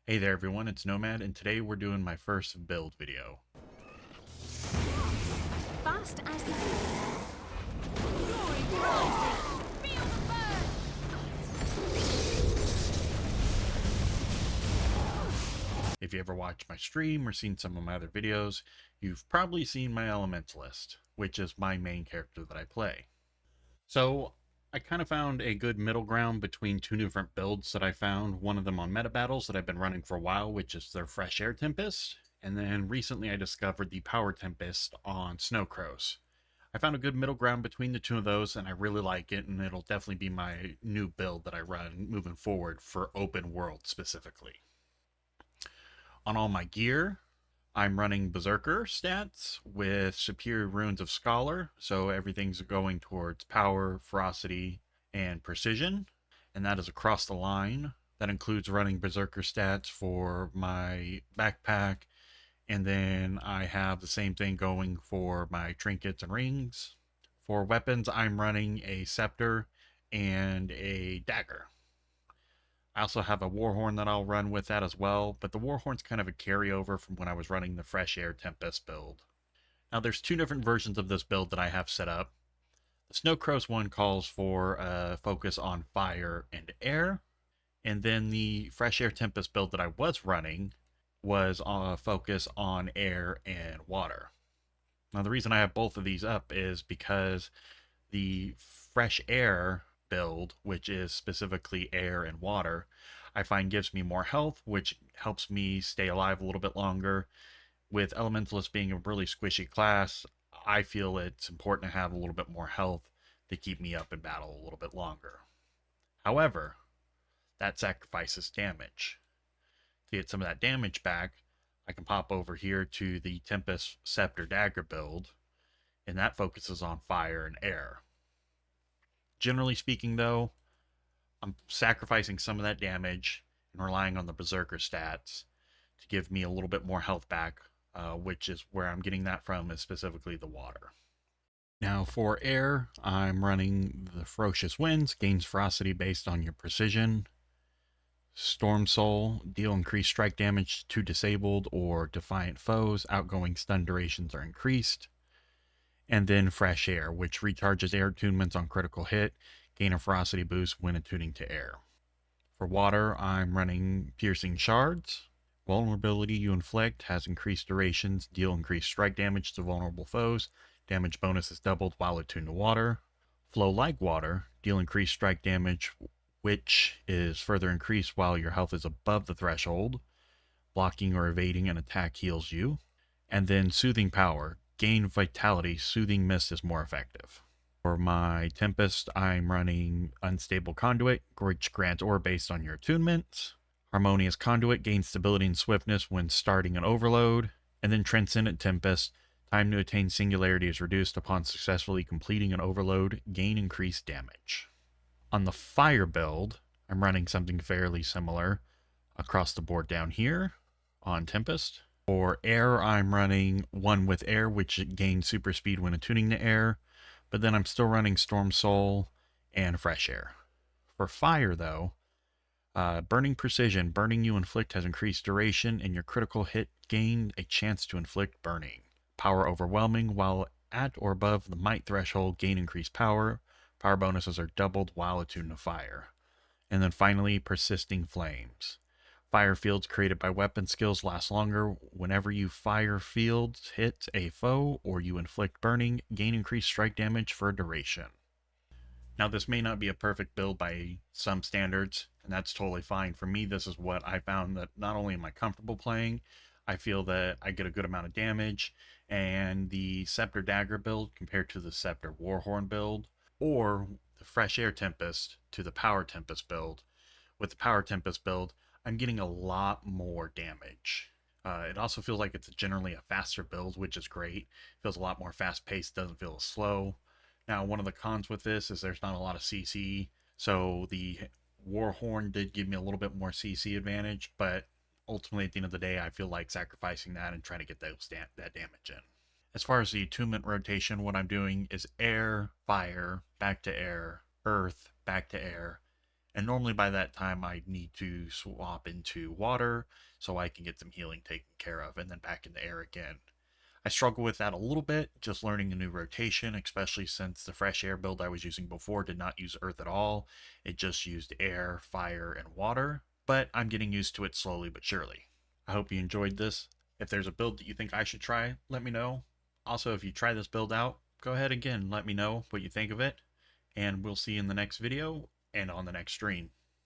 Hey there everyone, it's Nomad, and today we're doing my first build video. Fast as the glory rising. Feel the burn. If you ever watched my stream or seen some of my other videos, you've probably seen my Elementalist, which is my main character that I play. So, I kind of found a good middle ground between two different builds that I found. One of them on meta battles that I've been running for a while, which is their Fresh Air Tempest. And then recently I discovered the Power Tempest on Snow Crows. I found a good middle ground between the two of those, and I really like it, and it'll definitely be my new build that I run moving forward for open world specifically. On all my gear, I'm running Berserker stats with Superior Runes of Scholar, so everything's going towards power, ferocity, and precision, and that is across the line. That includes running Berserker stats for my backpack, and then I have the same thing going for my trinkets and rings. For weapons, I'm running a scepter and a dagger. I also have a Warhorn that I'll run with that as well, but the Warhorn's kind of a carryover from when I was running the Fresh Air Tempest build. Now there's two different versions of this build that I have set up. The Snow Crows one calls for a focus on fire and air, and then the Fresh Air Tempest build that I was running was a focus on air and water. Now the reason I have both of these up is because the Fresh Air build, which is specifically air and water, I find gives me more health, which helps me stay alive a little bit longer. With Elementalist being a really squishy class, I feel it's important to have a little bit more health to keep me up in battle a little bit longer. However, that sacrifices damage. To get some of that damage back, I can pop over here to the Tempest Scepter Dagger build, and that focuses on fire and air. Generally speaking, though, I'm sacrificing some of that damage and relying on the Berserker stats to give me a little bit more health back, which is where I'm getting that from, is specifically the water. Now for air, I'm running the Ferocious Winds, gains ferocity based on your precision. Storm Soul, deal increased strike damage to disabled or defiant foes, outgoing stun durations are increased. And then Fresh Air, which recharges air attunements on critical hit, gain a ferocity boost when attuning to air. For water, I'm running Piercing Shards. Vulnerability you inflict has increased durations, deal increased strike damage to vulnerable foes, damage bonus is doubled while attuned to water. Flow Like Water, deal increased strike damage, which is further increased while your health is above the threshold. Blocking or evading an attack heals you. And then Soothing Power, gain vitality, Soothing Mist is more effective. For my Tempest, I'm running Unstable Conduit, which grants ore based on your attunements. Harmonious Conduit gains stability and swiftness when starting an overload. And then Transcendent Tempest, time to attain singularity is reduced upon successfully completing an overload, gain increased damage. On the fire build, I'm running something fairly similar across the board down here on Tempest. For air, I'm running one with air, which gains super speed when attuning to air, but then I'm still running Storm Soul and Fresh Air. For fire, though, Burning Precision, burning you inflict has increased duration, and your critical hit gain a chance to inflict burning. Power Overwhelming, while at or above the might threshold, gain increased power. Power bonuses are doubled while attuned to fire. And then finally, Persisting Flames. Fire fields created by weapon skills last longer. Whenever you fire fields hit a foe or you inflict burning, gain increased strike damage for a duration. Now this may not be a perfect build by some standards, and that's totally fine. For me, this is what I found that not only am I comfortable playing, I feel that I get a good amount of damage, and the Scepter Dagger build compared to the Scepter Warhorn build, or the Fresh Air Tempest to the Power Tempest build. With the Power Tempest build, I'm getting a lot more damage. It also feels like it's generally a faster build, which is great. It feels a lot more fast-paced, doesn't feel as slow. Now, one of the cons with this is there's not a lot of CC, so the Warhorn did give me a little bit more CC advantage, but ultimately at the end of the day, I feel like sacrificing that and trying to get that damage in. As far as the attunement rotation, what I'm doing is air, fire, back to air, earth, back to air, And normally by that time, I need to swap into water so I can get some healing taken care of, and then back into air again. I struggle with that a little bit, just learning a new rotation, especially since the fresh air build I was using before did not use earth at all. It just used air, fire, and water, but I'm getting used to it slowly but surely. I hope you enjoyed this. If there's a build that you think I should try, let me know. Also, if you try this build out, go ahead again, let me know what you think of it, and we'll see you in the next video and on the next stream.